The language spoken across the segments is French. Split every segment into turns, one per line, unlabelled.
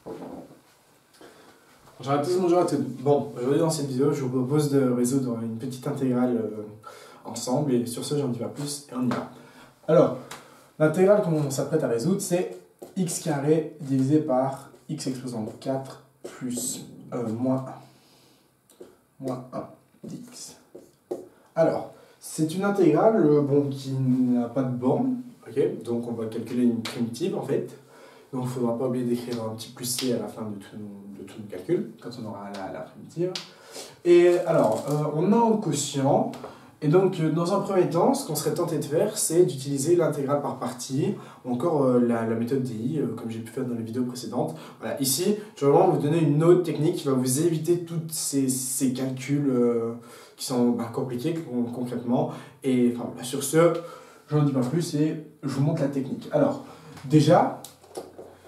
Bonjour à tous, bonjour à toutes. Bon, aujourd'hui dans cette vidéo, je vous propose de résoudre une petite intégrale ensemble, et sur ce, j'en dis pas plus, et on y va. Alors, l'intégrale qu'on s'apprête à résoudre, c'est x carré divisé par x exposant 4 plus moins 1 dx. Alors, c'est une intégrale qui n'a pas de borne, ok, donc on va calculer une primitive en fait. Donc il ne faudra pas oublier d'écrire un petit plus c à la fin de tous nos calculs, quand on aura la primitive. Et alors, on a un quotient, et donc dans un premier temps, ce qu'on serait tenté de faire, c'est d'utiliser l'intégrale par partie, ou encore la méthode DI, comme j'ai pu faire dans les vidéos précédentes. Voilà, ici, je vais vraiment vous donner une autre technique qui va vous éviter tous ces calculs qui sont compliqués concrètement. Et enfin, sur ce, je n'en dis pas plus et je vous montre la technique. Alors, déjà,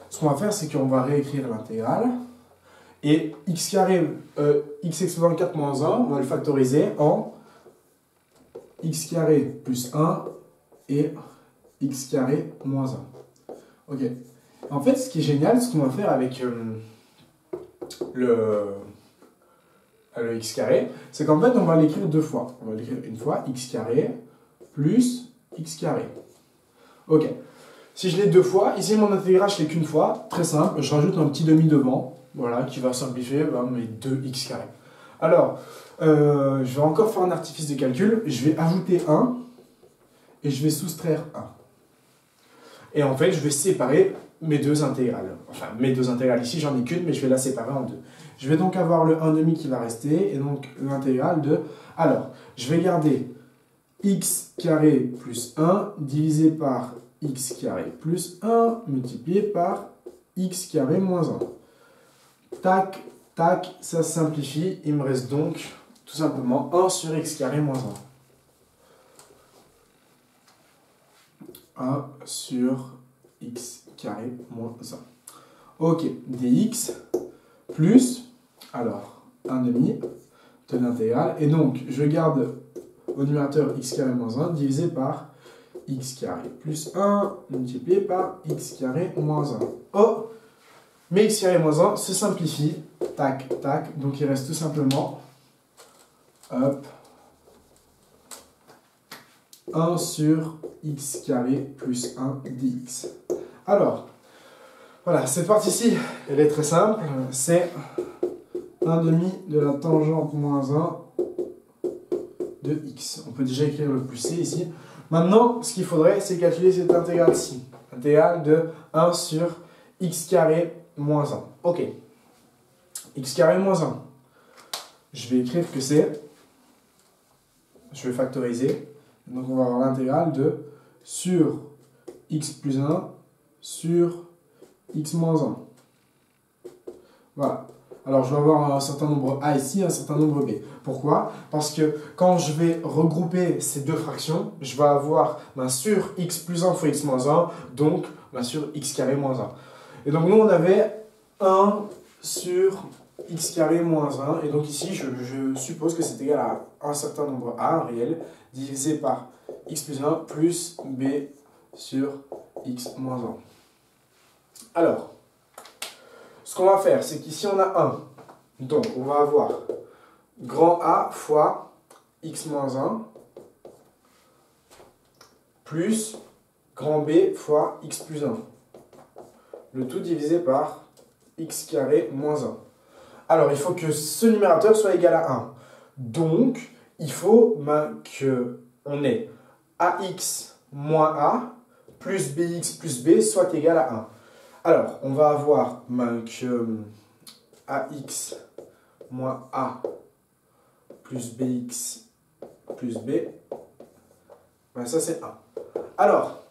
ce qu'on va faire, c'est qu'on va réécrire l'intégrale. Et x carré, x exposant 4 moins 1, on va le factoriser en x carré plus 1 et x carré moins 1. Ok. En fait, ce qui est génial, ce qu'on va faire avec le x carré, c'est qu'en fait, on va l'écrire deux fois. On va l'écrire une fois, x carré plus x carré. Ok. Si je l'ai deux fois, ici mon intégrale je l'ai qu'une fois, très simple, je rajoute un petit demi devant, voilà, qui va simplifier mes 2x carré. Alors, je vais encore faire un artifice de calcul, je vais ajouter 1 et je vais soustraire 1. Et en fait, je vais séparer mes deux intégrales. Enfin, mes deux intégrales ici, j'en ai qu'une, mais je vais la séparer en deux. Je vais donc avoir le 1 demi qui va rester, et donc l'intégrale de... Alors, je vais garder x carré plus 1 divisé par x carré plus 1 multiplié par x carré moins 1. Tac, tac, ça se simplifie. Il me reste donc tout simplement 1 sur x carré moins 1. 1 sur x carré moins 1. Ok, dx plus, alors, 1 demi de l'intégrale. Et donc, je garde au numérateur x carré moins 1 divisé par x carré plus 1 multiplié par x carré moins 1. Oh, mais x carré moins 1 se simplifie. Tac, tac. Donc il reste tout simplement, hop, 1 sur x carré plus 1 dx. Alors, voilà, cette partie-ci, elle est très simple. C'est 1 demi de la tangente moins 1 de x. On peut déjà écrire le plus c ici. Maintenant, ce qu'il faudrait, c'est calculer cette intégrale-ci. Intégrale de 1 sur x carré moins 1. Ok. X carré moins 1. Je vais écrire que c'est... Je vais factoriser. Donc on va avoir l'intégrale de sur x plus 1 sur x moins 1. Voilà. Alors, je vais avoir un certain nombre A ici, un certain nombre B. Pourquoi? Parce que quand je vais regrouper ces deux fractions, je vais avoir sur x plus 1 fois x moins 1, donc sur x carré moins 1. Et donc, nous, on avait 1 sur x carré moins 1. Et donc, ici, je suppose que c'est égal à un certain nombre A, un réel, divisé par x plus 1 plus B sur x moins 1. Alors, ce qu'on va faire, c'est qu'ici on a 1. Donc on va avoir grand A fois x moins 1 plus grand B fois x plus 1. Le tout divisé par x carré moins 1. Alors il faut que ce numérateur soit égal à 1. Donc il faut qu'on ait ax moins a plus bx plus b soit égal à 1. Alors, on va avoir que ax moins a plus bx plus b, ça c'est 1. Alors,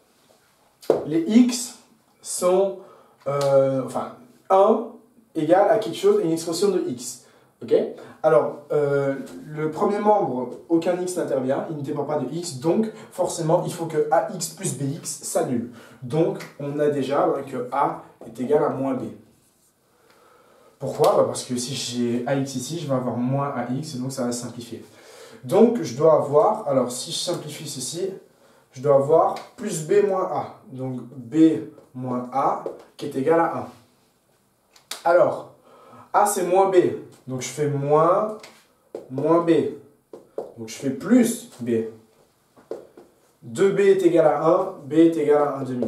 les x sont, 1 égale à quelque chose, une expression de x. Ok? Alors, le premier membre, aucun x n'intervient, il ne dépend pas de x, donc forcément il faut que ax plus bx s'annule. Donc on a déjà que a est égal à moins b. Pourquoi? Parce que si j'ai ax ici, je vais avoir moins ax, et donc ça va simplifier. Donc je dois avoir, alors si je simplifie ceci, je dois avoir plus b moins a. Donc b moins a qui est égal à 1. Alors, A c'est moins B. Donc je fais moins B. Donc je fais plus B. 2B est égal à 1, B est égal à 1 demi.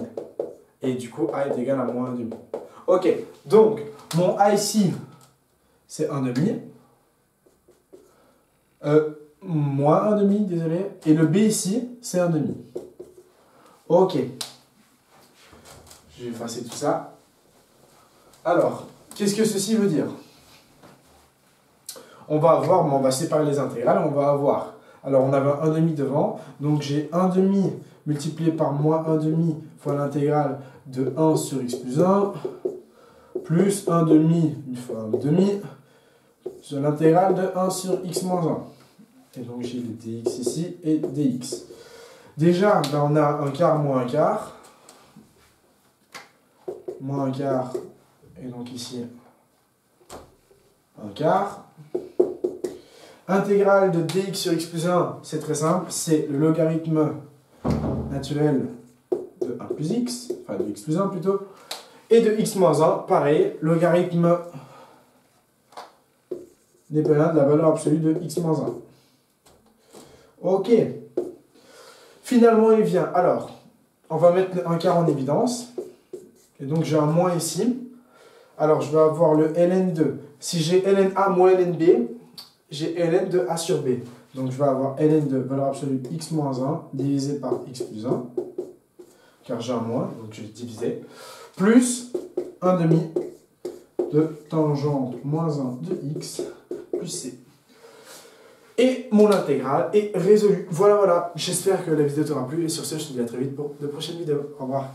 Et du coup, A est égal à moins 1 demi. Ok, donc mon A ici, c'est 1 demi. Moins 1 demi, désolé. Et le B ici, c'est 1 demi. Ok. Je vais effacer tout ça. Alors, qu'est-ce que ceci veut dire? On va avoir, on va séparer les intégrales, on va avoir, alors on avait 1 demi devant, donc j'ai 1 demi multiplié par moins 1 demi fois l'intégrale de 1 sur x plus 1, plus 1 demi fois 1 demi, sur l'intégrale de 1 sur x moins 1. Et donc j'ai le dx ici et dx. Déjà, ben on a un quart moins un quart. Moins un quart, et donc ici un quart. Intégrale de dx sur x plus 1, c'est très simple, c'est le logarithme naturel de 1 plus x, enfin de x plus 1 plutôt, et de x moins 1, pareil, logarithme dépendant de la valeur absolue de x moins 1. Ok. Finalement, il vient. Alors, on va mettre un quart en évidence. Et donc, j'ai un moins ici. Alors, je vais avoir le ln2. Si j'ai ln a moins ln b, j'ai ln de a sur b. Donc, je vais avoir ln de valeur absolue x moins 1 divisé par x plus 1. Car j'ai un moins, donc je vais diviser. Plus 1 demi de tangente moins 1 de x plus c. Et mon intégrale est résolue. Voilà, voilà. J'espère que la vidéo t'aura plu. Et sur ce, je te dis à très vite pour de prochaines vidéos. Au revoir.